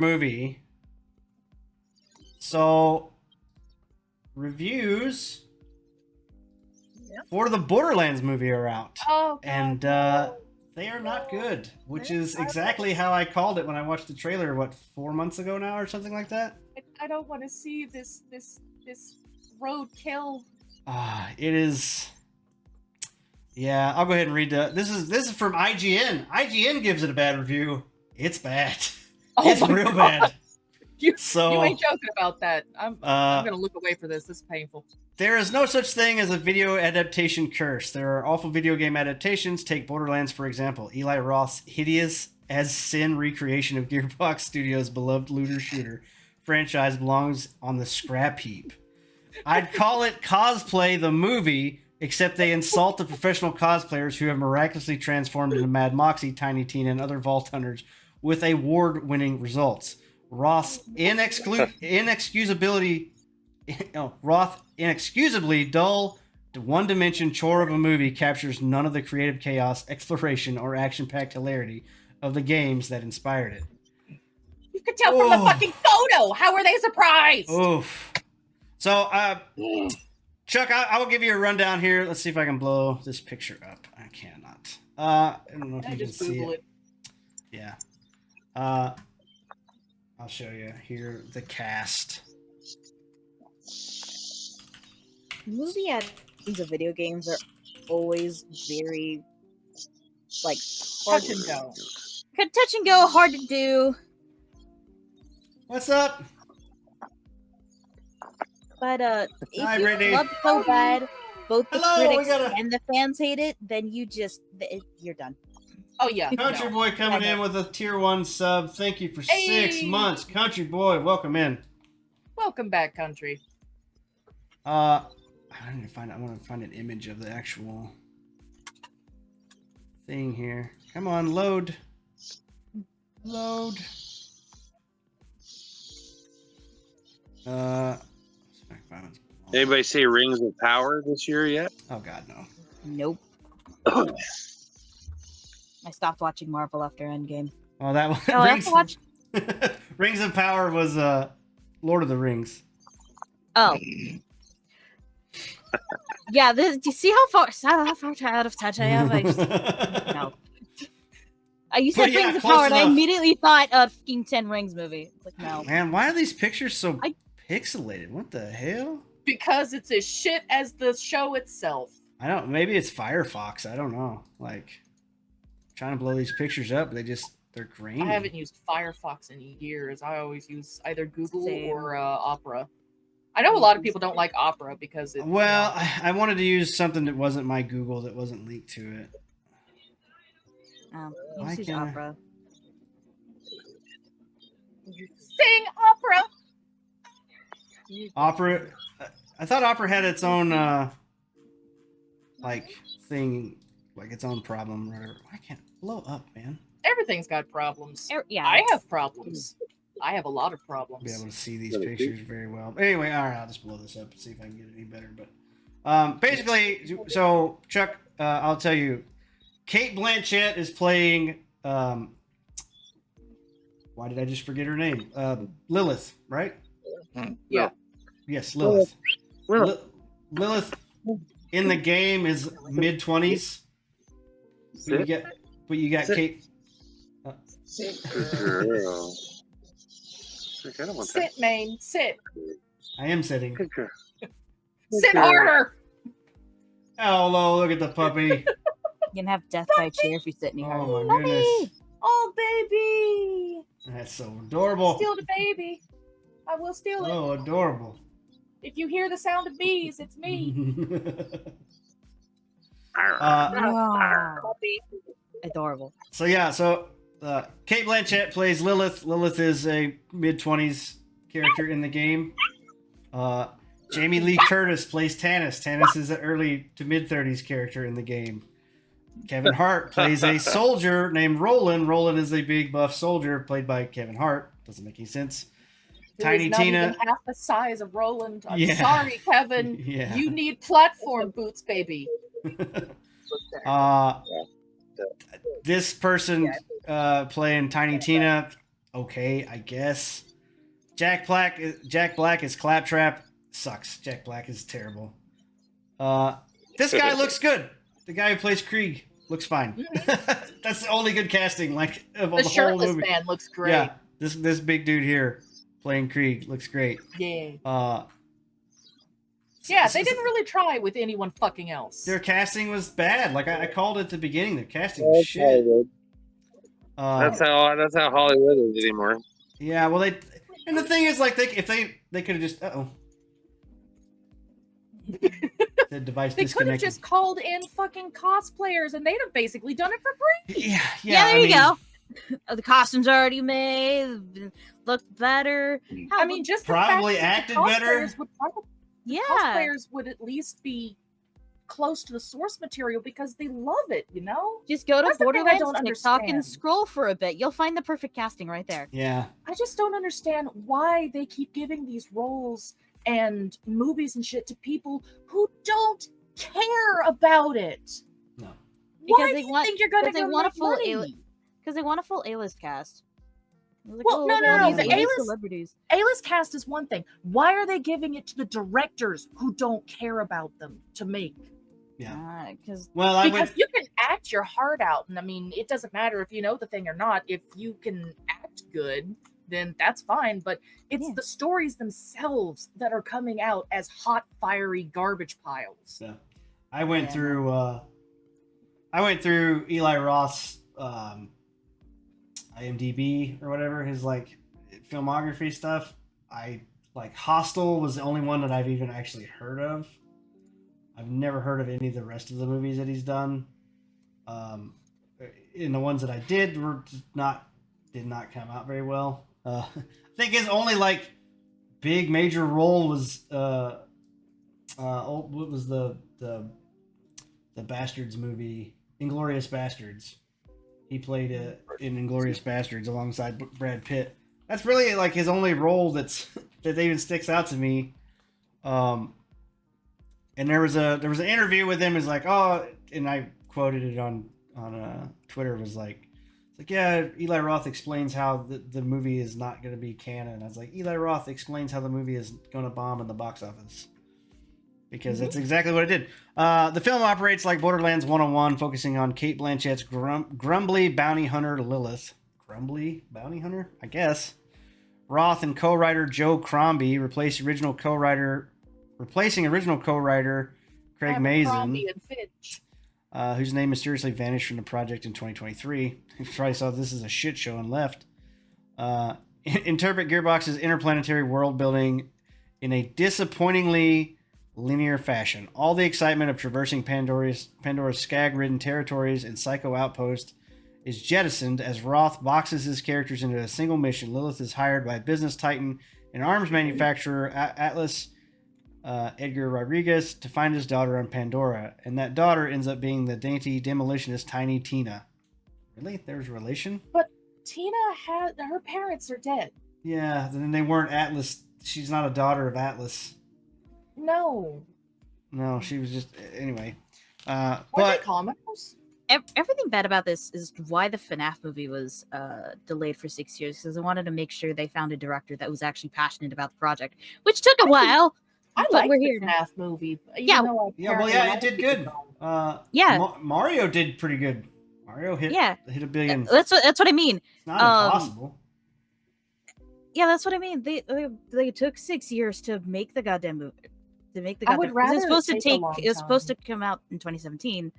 movie. So, reviews for the Borderlands movie are out. Oh, God, and no. they are not good, which is exactly how I called it when I watched the trailer, what, 4 months ago now or something like that? I don't want to see this roadkill. It is. Yeah, I'll go ahead and read this is from IGN. IGN gives it a bad review. It's bad. Oh It's my real God. bad. You So ain't joking about that. I'm gonna look away for this. This is painful. there is no such thing as a video adaptation curse. There are awful video game adaptations. Take Borderlands, for example. Eli Roth's hideous as sin recreation of Gearbox Studios' beloved looter shooter franchise belongs on the scrap heap. I'd call it cosplay the movie, except they insult the professional cosplayers who have miraculously transformed into Mad Moxie, Tiny Tina, and other Vault Hunters with award-winning results. Roth's inexcusably dull, one-dimension chore of a movie captures none of the creative chaos, exploration, or action-packed hilarity of the games that inspired it. You could tell from the fucking photo. How are they surprised? Oof. So, Chuck, I will give you a rundown here. Let's see if I can blow this picture up. I cannot. I don't know if you can see it. Yeah. I'll show you here the cast. Movie adaptations of video games are always very like Touch and go. Touch and go, hard to do. What's up? But Hi, if you Brittany. love so bad, both the Hello, critics and the fans hate it, then you're done. Oh yeah. Country Boy coming in with a tier 1 sub. Thank you for 6 months. Country Boy, welcome in. Welcome back, country. I want to find an image of the actual thing here. Come on, load. Load. Anybody say Rings of Power this year yet? Oh God, no. Nope. I stopped watching Marvel after Endgame. Well, that one. Oh, I have to watch. Rings of Power was Lord of the Rings. Oh. Yeah, do you see how far out of touch I am? No. You said Rings of Power, and I immediately thought fucking 10 Rings movie. It's like, no. Man, why are these pictures so pixelated? What the hell? Because it's as shit as the show itself. I don't. Maybe it's Firefox. I don't know. Like, trying to blow these pictures up, they're grainy. I haven't used Firefox in years. I always use either Google or Opera. I know a lot of people don't like Opera because it. Well, I wanted to use something that wasn't my Google, that wasn't linked to it. You use Opera. Sing Opera. Opera. I thought Opera had its own thing, like its own problem or whatever. I can't blow up, man. Everything's got problems. Yeah, I have problems. I have a lot of problems. Be able to see these pictures very well. But anyway, all right, I'll just blow this up and see if I can get it any better. But basically, so Chuck, I'll tell you, Kate Blanchett is playing. Why did I just forget her name? Lilith, right? Yeah. Yes, Lilith. Lilith in the game is mid-20s. But you got Kate. Good girl. Sit, Maine. Sit. I am sitting. Sit harder. Hello, look at the puppy. You can have death by chair if you sit any harder. Oh my goodness. Oh, baby. That's so adorable. Steal the baby. I will steal it. Oh, adorable. If you hear the sound of bees, it's me. Adorable. So yeah, Kate Blanchett plays Lilith. Lilith is a mid-20s character in the game. Jamie Lee Curtis plays Tannis. Tannis is an early to mid-30s character in the game. Kevin Hart plays a soldier named Roland. Roland is a big buff soldier played by Kevin Hart. Doesn't make any sense. Tiny not Tina. Even half the size of Roland. I'm sorry, Kevin. Yeah. You need platform boots, baby. This person playing Tiny Tina okay, I guess. Jack Black is Claptrap. Sucks. Jack Black is terrible. This guy looks good. The guy who plays Krieg looks fine. That's the only good casting, like of the whole shirtless movie. man looks great. Yeah, this big dude here playing Krieg looks great. Yeah. Yeah, they didn't really try with anyone fucking else. Their casting was bad. Like I called it at the beginning. Their casting was shit. That's how Hollywood is anymore. Yeah, well, and the thing is, like, if they could have just the device they could have disconnected. just called in fucking cosplayers, and they'd have basically done it for free. Yeah. There you go. The costumes are already made. Look better. I mean, just probably acted better. Cosplayers would at least be close to the source material because they love it, you know? Just go to Borderlands TikTok and scroll for a bit. You'll find the perfect casting right there. Yeah. I just don't understand why they keep giving these roles and movies and shit to people who don't care about it. No. Why do you think you're going to want a full money? Because they want a full A-list cast. Like, well, no. The celebrities. A-list cast is one thing. Why are they giving it to the directors who don't care about them to make? Yeah. Because you can act your heart out, and I mean, it doesn't matter if you know the thing or not. If you can act good, then that's fine. But it's the stories themselves that are coming out as hot, fiery garbage piles. Yeah. I went through Eli Roth's IMDb or whatever, his like filmography stuff. Hostel was the only one that I've even actually heard of. I've never heard of any of the rest of the movies that he's done. In the ones that I did did not come out very well. I think his only like big major role was what was the Bastards movie, Inglourious Bastards. He played in Inglourious Bastards alongside Brad Pitt. That's really like his only role that even sticks out to me. And there was an interview with him. Is like, oh, and I quoted it on Twitter. Was like, it's like, yeah, Eli Roth explains how the movie is not going to be canon. I was like, Eli Roth explains how the movie is going to bomb in the box office. Because that's exactly what it did. The film operates like Borderlands 101, focusing on Cate Blanchett's grumbly bounty hunter Lilith. Grumbly bounty hunter? I guess. Roth and co-writer Joe Crombie replacing original co-writer Craig Mazin, whose name mysteriously vanished from the project in 2023. He probably saw this as a shit show and left. Interpret Gearbox's interplanetary world building in a disappointingly linear fashion. All the excitement of traversing Pandora's skag-ridden territories and Psycho Outpost is jettisoned as Roth boxes his characters into a single mission. Lilith is hired by business titan and arms manufacturer Atlas Edgar Rodriguez to find his daughter on Pandora, and that daughter ends up being the dainty demolitionist Tiny Tina. Really? There's a relation? But Tina her parents are dead. Yeah, then they weren't Atlas. She's not a daughter of Atlas. No, she was just anyway. Were but they comicals? Everything bad about this is why the FNAF movie was delayed for 6 years, because they wanted to make sure they found a director that was actually passionate about the project, which took a while. I like the FNAF movie. It did good. Mario did pretty good. Mario hit a billion. That's what I mean. It's not impossible. Yeah, that's what I mean. They took 6 years to make the goddamn movie. I would rather it was supposed to come out in 2017.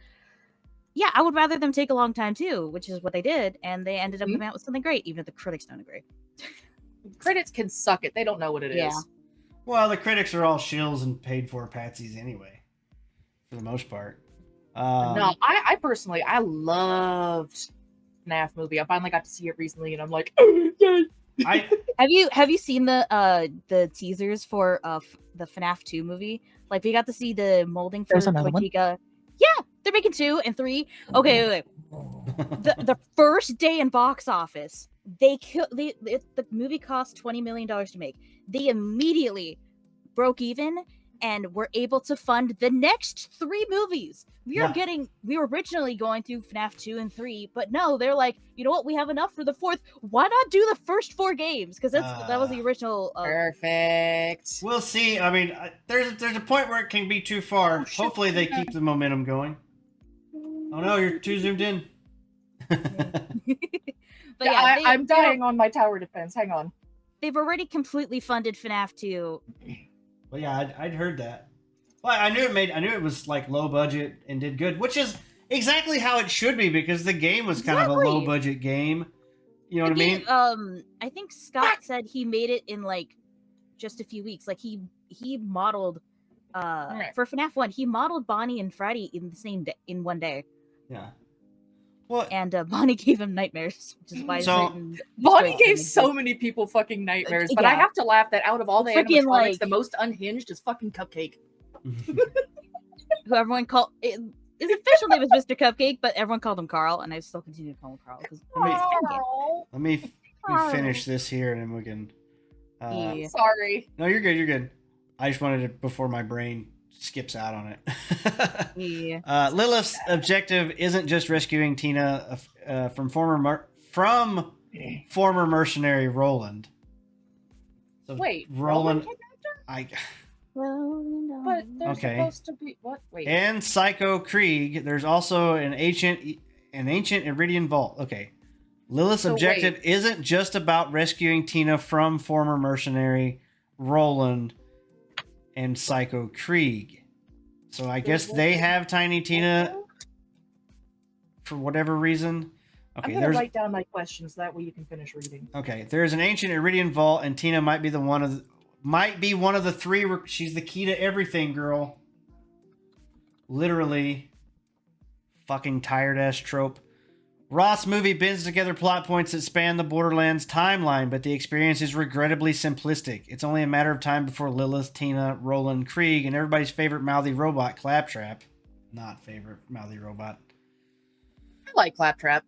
Yeah, I would rather them take a long time too, which is what they did, and they ended up coming out with something great, even if the critics don't agree. Critics can suck it. They don't know what it is. Well, the critics are all shills and paid for patsies anyway, for the most part. No, I personally, I loved FNAF movie. I finally got to see it recently, and I'm like, oh, yay. Have you seen the teasers for the FNAF 2 movie? Like, we got to see the molding for Kojiga. Yeah, they're making 2 and 3. Okay, wait. the first day in box office, the movie cost $20 million to make. They immediately broke even and we're able to fund the next 3 movies. We were originally going through FNAF 2 and 3, but no, they're like, you know what, we have enough for the 4th. Why not do the first 4 games? Because that was the original. Perfect. We'll see. I mean, there's a point where it can be too far. Hopefully they keep the momentum going. Oh no, you're too zoomed in. But yeah, I'm dying on my tower defense. Hang on. They've already completely funded FNAF 2. Well, yeah, I'd heard that. Well, I knew it was like low budget and did good, which is exactly how it should be because the game was kind of a low budget game. You know what I mean? I think Scott said he made it in like just a few weeks. Like he modeled for FNAF 1, he modeled Bonnie and Freddy in the same day, in one day. Yeah. Well, and Bonnie gave him nightmares, which is why Bonnie gave so many people fucking nightmares. But I have to laugh that out of all the animatronics, the most unhinged is fucking Cupcake. Who everyone called his official name is Mr. Cupcake, but everyone called him Carl, and I still continue to call him Carl because let me finish this here, and then we can. Sorry. No, you're good. You're good. I just wanted it before my brain skips out on it. Lilith's objective isn't just rescuing Tina from former mercenary Roland. So wait, Roland but they're supposed to be what? Wait. And Psycho Krieg. There's also an ancient Iridian vault. Okay. Lilith's objective isn't just about rescuing Tina from former mercenary Roland and Psycho Krieg. So I guess they have Tiny Tina for whatever reason. Okay, I'm gonna write down my questions, that way you can finish reading. Okay, there's an ancient Iridian vault, and Tina might be one of the 3. She's the key to everything, girl. Literally, fucking tired ass trope. Ross movie bends together plot points that span the Borderlands timeline, but the experience is regrettably simplistic. It's only a matter of time before Lilith, Tina, Roland, Krieg, and everybody's favorite mouthy robot, Claptrap. Not favorite mouthy robot. I like Claptrap.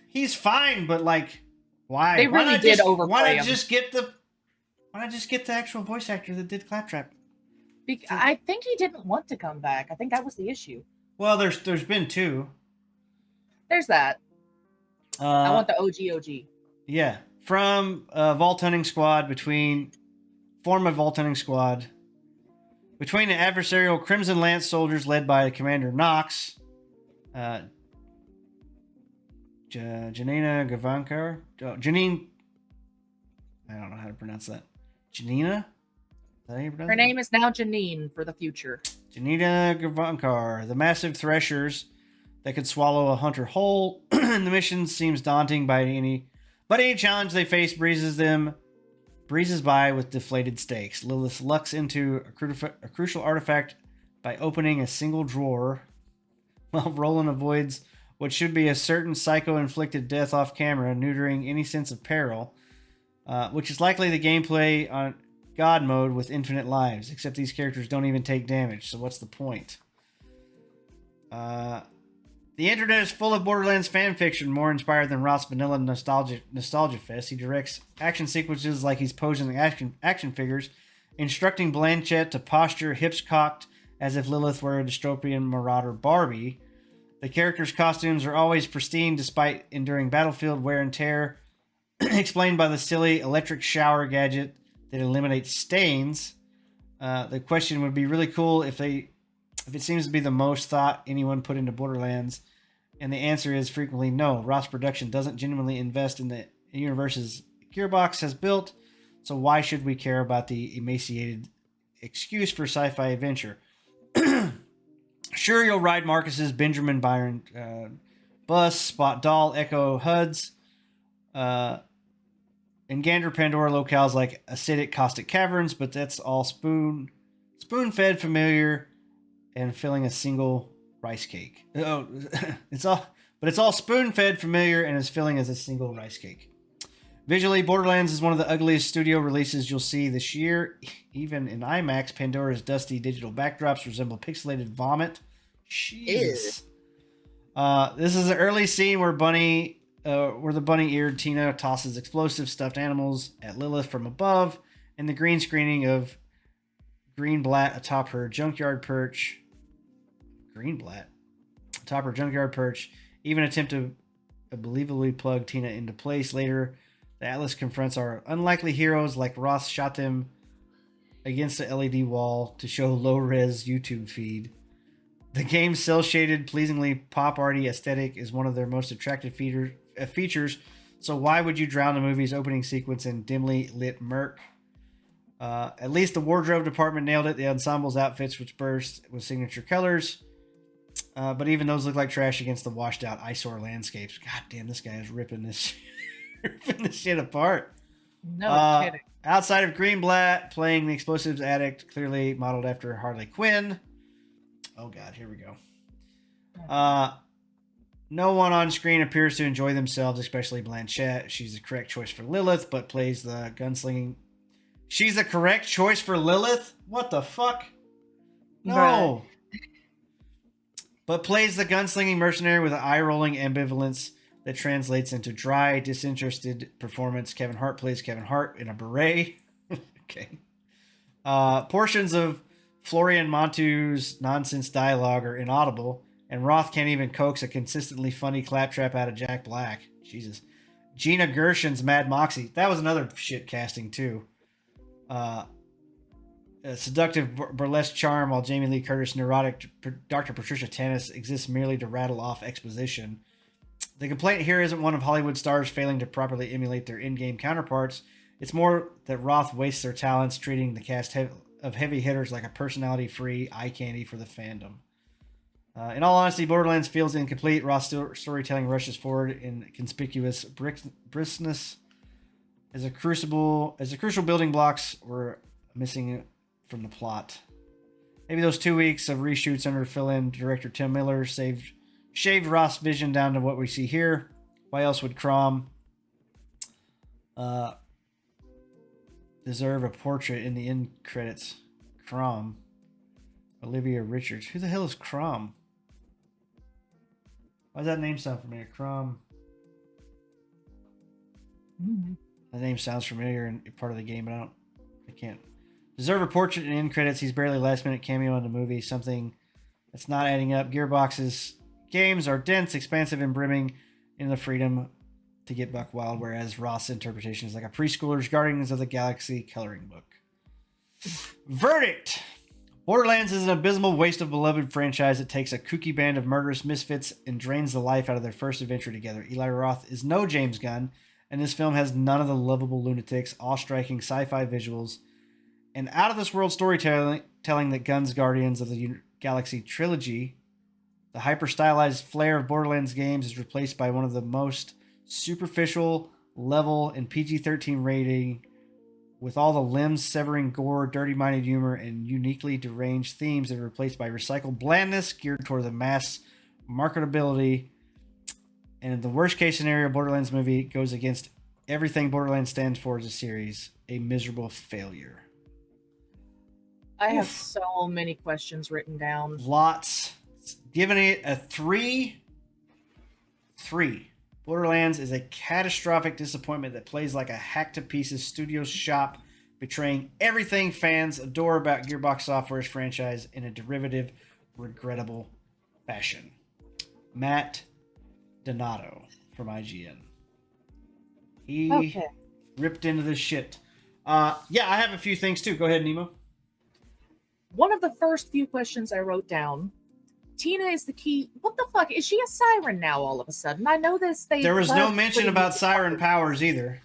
He's fine, but like, why? They really did overplay Why him. not just get the actual voice actor that did Claptrap? I think he didn't want to come back. I think that was the issue. Well, there's been 2. There's that. I want the OG. Yeah. From a Vault Hunting Squad between the adversarial Crimson Lance soldiers led by Commander Knox, Janina Gavankar, Janine. I don't know how to pronounce that. Janina? Is that how you pronounce Her name is now Janine for the future. Janina Gavankar, the massive threshers that could swallow a hunter whole. The mission seems daunting but any challenge they face breezes by with deflated stakes. Lilith lucks into a crucial artifact by opening a single drawer, while Roland avoids what should be a certain psycho-inflicted death off camera, neutering any sense of peril, which is likely the gameplay on God mode with infinite lives, except these characters don't even take damage, so what's the point? The internet is full of Borderlands fanfiction, more inspired than Ross Vanilla Nostalgia Fest. He directs action sequences like he's posing the action figures, instructing Blanchett to posture hips cocked as if Lilith were a dystopian marauder Barbie. The characters' costumes are always pristine despite enduring battlefield wear and tear, explained by the silly electric shower gadget that eliminates stains. The question would be really cool if it seems to be the most thought anyone put into Borderlands, and the answer is frequently no. Ross Production doesn't genuinely invest in the universes Gearbox has built, so why should we care about the emaciated excuse for sci-fi adventure? Sure, you'll ride Marcus's Benjamin Byron bus, spot Doll, Echo HUDs, and Gander Pandora locales like acidic caustic caverns, but that's all spoon-fed familiar and filling a single rice cake. Oh, it's all spoon-fed familiar and as filling as a single rice cake. Visually, Borderlands is one of the ugliest studio releases you'll see this year. Even in IMAX, Pandora's dusty digital backdrops resemble pixelated vomit. Jesus. This is an early scene where the bunny-eared Tina tosses explosive stuffed animals at Lilith from above, and the green screening of Greenblatt atop her junkyard perch. Greenblatt atop her junkyard perch. Even attempt to believably plug Tina into place. Later, the Atlas confronts our unlikely heroes like Roth shot them against the LED wall to show low-res YouTube feed. The game's cel-shaded, pleasingly pop-arty aesthetic is one of their most attractive features, so why would you drown the movie's opening sequence in dimly lit murk? At least the wardrobe department nailed it. The ensemble's outfits, which burst with signature colors, but even those look like trash against the washed-out eyesore landscapes. God damn, this guy is ripping this, ripping this shit apart. No kidding. Outside of Greenblatt, playing the explosives addict, clearly modeled after Harley Quinn. Oh god, here we go. No one on screen appears to enjoy themselves, especially Blanchett. She's the correct choice for Lilith, but plays the gunslinging. She's the correct choice for Lilith? What the fuck? No. Right. But plays the gunslinging mercenary with an eye-rolling ambivalence that translates into dry, disinterested performance. Kevin Hart plays Kevin Hart in a beret. Okay. Portions of Florian Montu's nonsense dialogue are inaudible, and Roth can't even coax a consistently funny claptrap out of Jack Black. Jesus. Gina Gershon's Mad Moxie. That was another shit casting, too. A seductive burlesque charm, while Jamie Lee Curtis' neurotic Dr. Patricia Tannis exists merely to rattle off exposition. The complaint here isn't one of Hollywood stars failing to properly emulate their in-game counterparts. It's more that Roth wastes their talents, treating the cast of heavy hitters like a personality-free eye candy for the fandom. In all honesty, Borderlands feels incomplete. Roth's storytelling rushes forward in conspicuous briskness. As the crucial building blocks were missing from the plot. Maybe those 2 weeks of reshoots under fill-in director Tim Miller shaved Roth's vision down to what we see here. Why else would Crom deserve a portrait in the end credits? Crom. Olivia Richards. Who the hell is Crom? Why does that name sound familiar? Crom. Mm-hmm. The name sounds familiar in part of the game, but I can't. Deserve a portrait in end credits. He's barely last minute cameo in the movie. Something that's not adding up. Gearbox's games are dense, expansive, and brimming in the freedom to get buck wild, whereas Roth's interpretation is like a preschooler's Guardians of the Galaxy coloring book. Verdict! Borderlands is an abysmal waste of beloved franchise that takes a kooky band of murderous misfits and drains the life out of their first adventure together. Eli Roth is no James Gunn, and this film has none of the lovable lunatics, awe-striking sci-fi visuals, and out-of-this-world storytelling that Gunn's Guardians of the Galaxy trilogy. The hyper-stylized flair of Borderlands games is replaced by one of the most superficial, level, and PG-13 rating, with all the limb-severing gore, dirty-minded humor, and uniquely deranged themes that are replaced by recycled blandness geared toward the mass marketability. And in the worst-case scenario, Borderlands movie goes against everything Borderlands stands for as a series. A miserable failure. I have so many questions written down. Lots. Giving it a 3. Borderlands is a catastrophic disappointment that plays like a hacked-to-pieces studio shop, betraying everything fans adore about Gearbox Software's franchise in a derivative, regrettable fashion. Matt Donato from IGN. He ripped into this shit. Yeah, I have a few things too. Go ahead, Nemo. One of the first few questions I wrote down, Tina is the key. What the fuck? Is she a siren now all of a sudden? I know this. There was no mention about siren powers either.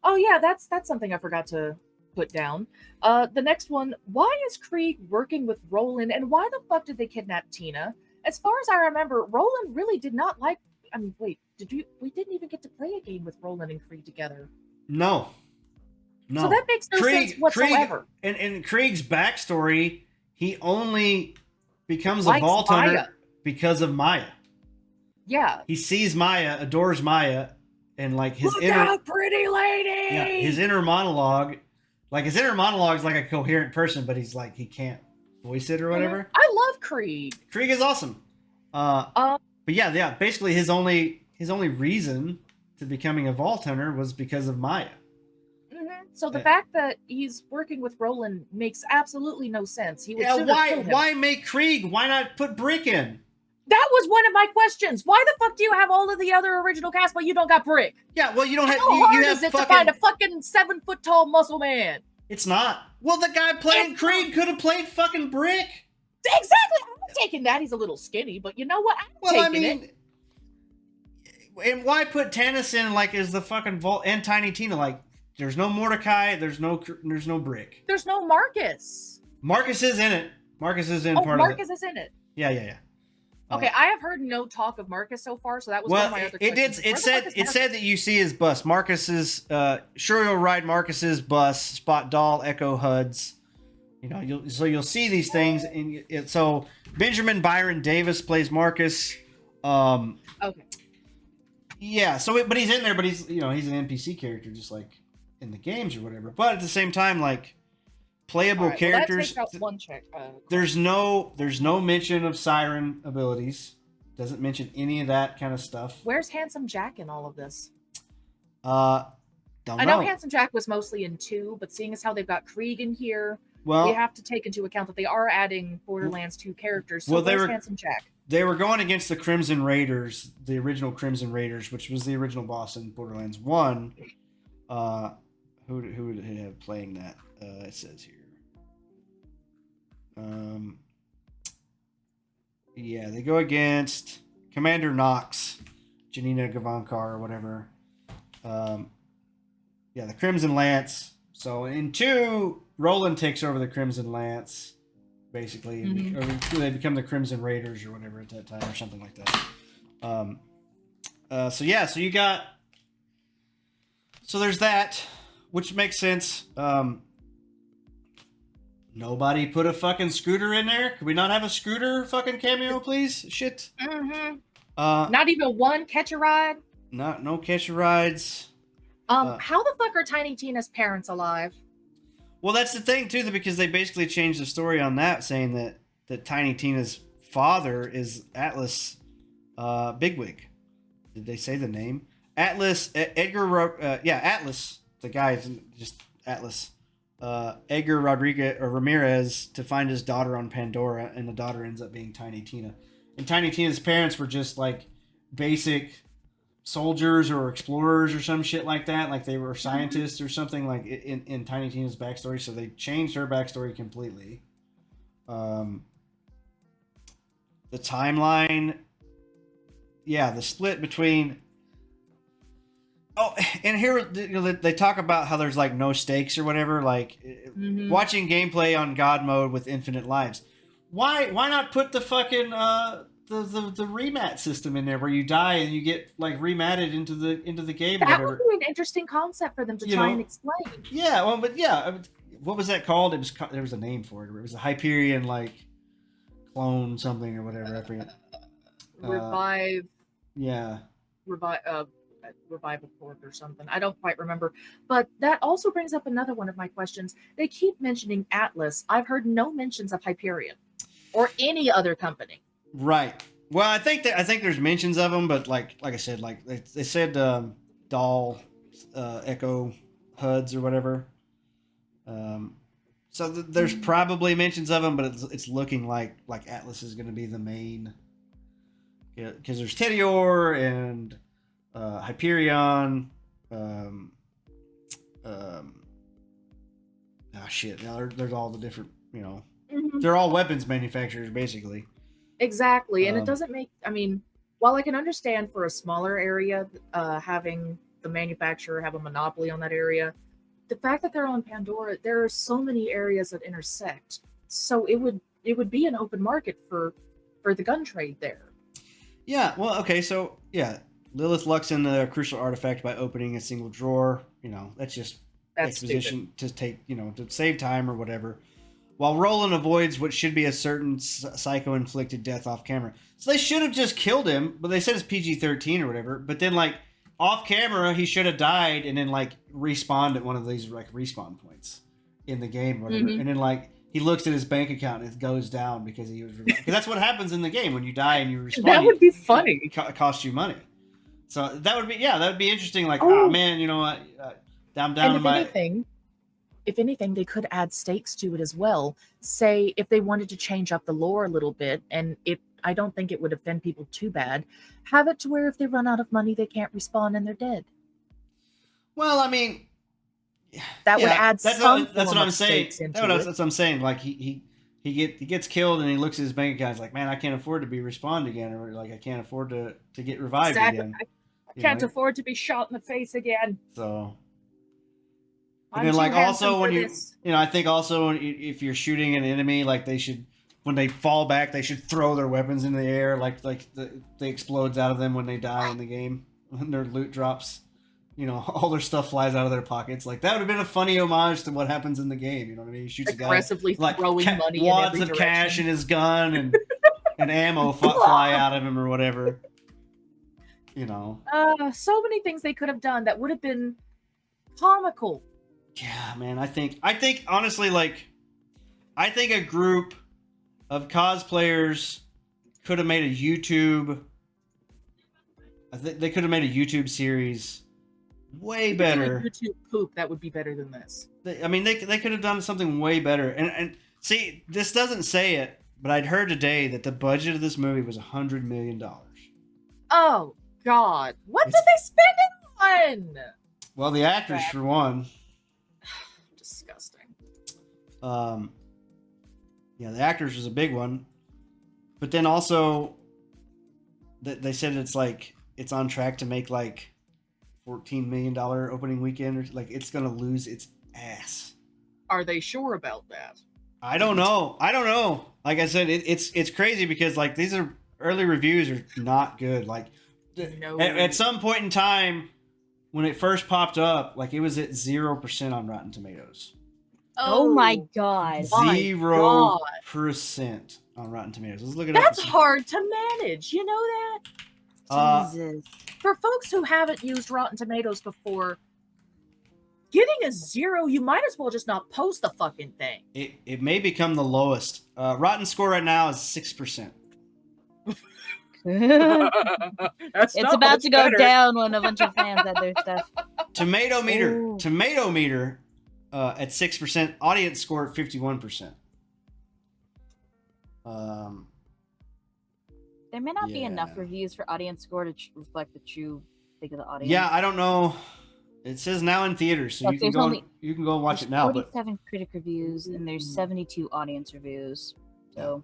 Oh yeah, that's something I forgot to put down. The next one, why is Krieg working with Roland, and why the fuck did they kidnap Tina? As far as I remember, Roland really did not like... I mean, wait, we didn't even get to play a game with Roland and Krieg together. No. So that makes no sense whatsoever. In Krieg's backstory, he only becomes a Vault Hunter because of Maya. Yeah. He sees Maya, adores Maya, and like his Look out, pretty lady! Yeah, his inner monologue. Like his inner monologue is like a coherent person, but he's like he can't voice it or whatever. I love Krieg. Krieg is awesome. But yeah. Basically, his only reason to becoming a Vault Hunter was because of Maya. Mm-hmm. So the fact that he's working with Roland makes absolutely no sense. He would Yeah, sooner kill him. why make Krieg? Why not put Brick in? That was one of my questions. Why the fuck do you have all of the other original cast, but you don't got Brick? Yeah, well, you don't have. How You hard have is it fucking, to find a fucking 7-foot tall muscle man? It's not. Well, the guy playing Krieg could have played fucking Brick. Exactly. I'm taking that. He's a little skinny, but you know what? I'm taking it. And why put Tannis in like as the fucking Vault and Tiny Tina? Like, there's no Mordecai. There's no Brick. There's no Marcus. Marcus is in it. Marcus is in part of it. Marcus is in it. Yeah. Okay, I have heard no talk of Marcus so far, so that was one of my other questions. It said that you see his bus. Marcus's sure you'll ride Marcus's bus, spot Doll, Echo HUDs. You know, you'll see these things, and so Benjamin Byron Davis plays Marcus. Okay. Yeah, but he's in there, but he's he's an NPC character just like in the games or whatever. But at the same time, like playable characters. Well, that takes out one check. There's no mention of siren abilities. Doesn't mention any of that kind of stuff. Where's Handsome Jack in all of this? Don't know. I know Handsome Jack was mostly in 2, but seeing as how they've got Krieg in here, well, we have to take into account that they are adding Borderlands 2 characters. So where's Handsome Jack? They were going against the Crimson Raiders, the original Crimson Raiders, which was the original boss in Borderlands 1. Who would have playing that? It says here. Yeah, they go against Commander Knox, Janina Gavankar or whatever. Yeah, the Crimson Lance. So in 2, Roland takes over the Crimson Lance, basically, or they become the Crimson Raiders or whatever at that time, or something like that. So you got. So there's that, which makes sense. Nobody put a fucking Scooter in there. Could we not have a Scooter fucking cameo, please? Shit. Not even one catch a ride. No catch a rides. How the fuck are Tiny Tina's parents alive? Well, that's the thing too, because they basically changed the story on that, saying that Tiny Tina's father is Atlas Bigwig. Did they say the name? Atlas Atlas. The guy is just Atlas. Edgar Rodriguez or Ramirez to find his daughter on Pandora, and the daughter ends up being Tiny Tina. And Tiny Tina's parents were just like basic soldiers or explorers or some shit like that, like they were scientists or something, like in Tiny Tina's backstory. So they changed her backstory completely. The timeline, the split between. Oh, and here they talk about how there's like no stakes or whatever, like watching gameplay on God mode with infinite lives. Why not put the fucking the remat system in there where you die and you get like rematted into the game? That would be an interesting concept for them to try and explain. Yeah, well, but what was that called? There was a name for it. It was a Hyperion like clone something or whatever. I forget. Revive. Yeah. Revival port or something. I don't quite remember. But that also brings up another one of my questions. They keep mentioning Atlas. I've heard no mentions of Hyperion or any other company. Right. Well, I think there's mentions of them, but like I said, like they said Doll, Echo HUDs or whatever. So there's probably mentions of them, but it's looking like Atlas is going to be the main. Yeah, because there's Tedior and Hyperion. Shit. Now there's all the different, they're all weapons manufacturers basically. Exactly, and it doesn't make. I mean, while I can understand for a smaller area, having the manufacturer have a monopoly on that area, the fact that they're on Pandora, there are so many areas that intersect. So it would be an open market for the gun trade there. Yeah. Well. Okay. So yeah. Lilith lucks in the crucial artifact by opening a single drawer. That's just exposition to take, to save time or whatever. While Roland avoids what should be a certain psycho-inflicted death off camera. So they should have just killed him, but they said it's PG-13 or whatever. But then, like, off camera, he should have died and then, like, respawned at one of these, like, respawn points in the game or whatever. And then, like, he looks at his bank account and it goes down because he was... Because that's what happens in the game. When you die and you respawn... That would be funny. It costs you money. So that would be interesting. Like, oh man, you know what? I'm down And to my. if anything, they could add stakes to it as well. Say if they wanted to change up the lore a little bit, and I don't think it would offend people too bad. Have it to where if they run out of money, they can't respawn and they're dead. Well, I mean, That would add that's some what form I'm of saying. stakes into That's it. what I'm saying. Like he gets killed and he looks at his bank account. He's like, man, I can't afford to be respawned again, or like I can't afford to get revived again. I can't afford to be shot in the face again. So. And I'm then, too like, handsome also when for you, this. I think also if you're shooting an enemy, like they should, when they fall back, they should throw their weapons in the air, like they explodes out of them when they die in the game, when their loot drops. All their stuff flies out of their pockets. Like that would have been a funny homage to what happens in the game. You know what I mean? He shoots Aggressively a guy, like throwing money in wads every of cash direction. in his gun and ammo fly out of him or whatever. So many things they could have done that would have been comical. Yeah, man. I think honestly, like, I think a group of cosplayers could have made a YouTube. I think they could have made a YouTube series way better. YouTube poop that would be better than this. They could have done something way better. And see, this doesn't say it, but I'd heard today that the budget of this movie was $100 million. Oh God, what did they spend it on? Well, the actors for one. Disgusting. Yeah, the actors was a big one, but then also, they said it's on track to make like $14 million opening weekend, or like it's gonna lose its ass. Are they sure about that? I don't know. Like I said, it's crazy because like these are early reviews are not good. Like at some point in time when it first popped up, like it was at 0% on Rotten Tomatoes. Oh my God. 0% on Rotten Tomatoes. Let's look it up. That's hard to manage. You know that? Jesus. For folks who haven't used Rotten Tomatoes before, getting a 0, you might as well just not post the fucking thing. It may become the lowest. Rotten score right now is 6%. It's about to go down when a bunch of fans add their stuff. Tomato meter at 6%. Audience score at 51%. There may not be enough reviews for audience score to reflect the true thing of the audience. Yeah, I don't know. It says now in theaters, so you can go and watch it now. 47 critic reviews and there's 72 audience reviews. So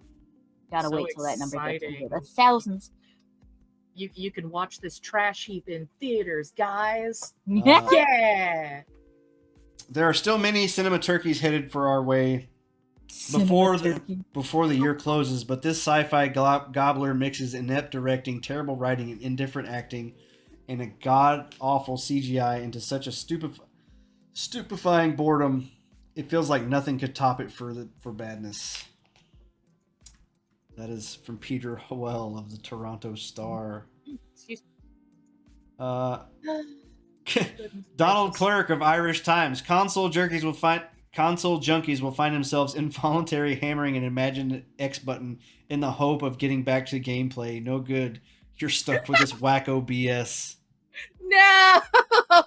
gotta wait till that number gets into the thousands. You can watch this trash heap in theaters, guys. Yeah. There are still many cinema turkeys headed for our way before the year closes, but this sci-fi gobbler mixes inept directing, terrible writing, and indifferent acting, and a god-awful CGI into such a stupefying boredom. It feels like nothing could top it for badness. That is from Peter Howell of the Toronto Star. Excuse Donald Clerk of Irish Times. Console junkies will find themselves involuntarily hammering an imagined X button in the hope of getting back to gameplay. No good. You're stuck with this wacko BS. No!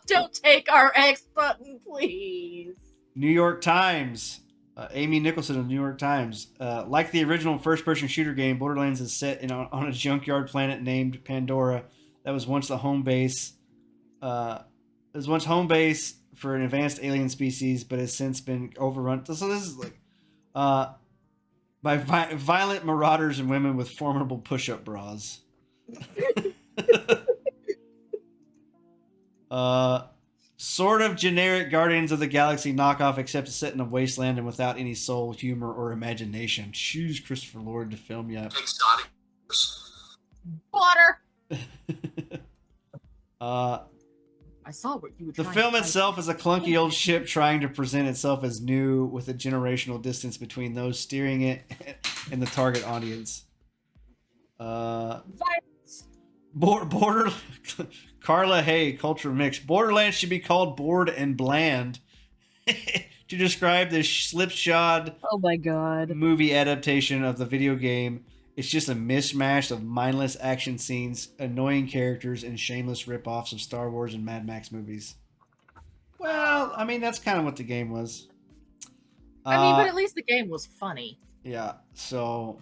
Don't take our X button, please. New York Times. Amy Nicholson of New York Times. Like the original first-person shooter game, Borderlands is set on a junkyard planet named Pandora that was once the home base. It was once home base for an advanced alien species, but has since been overrun. So this is like by violent marauders and women with formidable push-up bras. Sort of generic Guardians of the Galaxy knockoff, except it's set in a wasteland and without any soul, humor, or imagination. Choose Christopher Lord to film you up. Exotic. Water. I saw what you were The trying film to itself is a clunky old ship trying to present itself as new, with a generational distance between those steering it and the target audience. Carla Hay, Culture Mix. Borderlands should be called Bored and Bland to describe this slipshod movie adaptation of the video game. It's just a mishmash of mindless action scenes, annoying characters, and shameless rip-offs of Star Wars and Mad Max movies. Well, I mean, that's kind of what the game was. I mean, but at least the game was funny. Yeah, so...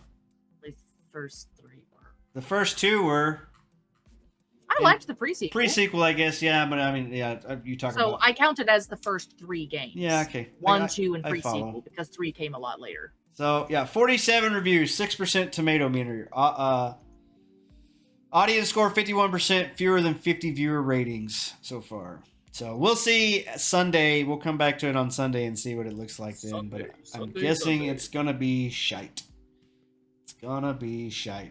At least the first 3 were. The first 2 were... I liked the pre-sequel. Pre-sequel, I guess, yeah, but I mean, yeah, you talk about... So I count it as the first 3 games. Yeah, okay. 1, 2, and I pre-sequel, follow. because 3 came a lot later. So, yeah, 47 reviews, 6% tomato meter. Audience score 51%, fewer than 50 viewer ratings so far. So we'll see Sunday. We'll come back to it on Sunday and see what it looks like then. But I'm guessing it's going to be shite. It's going to be shite.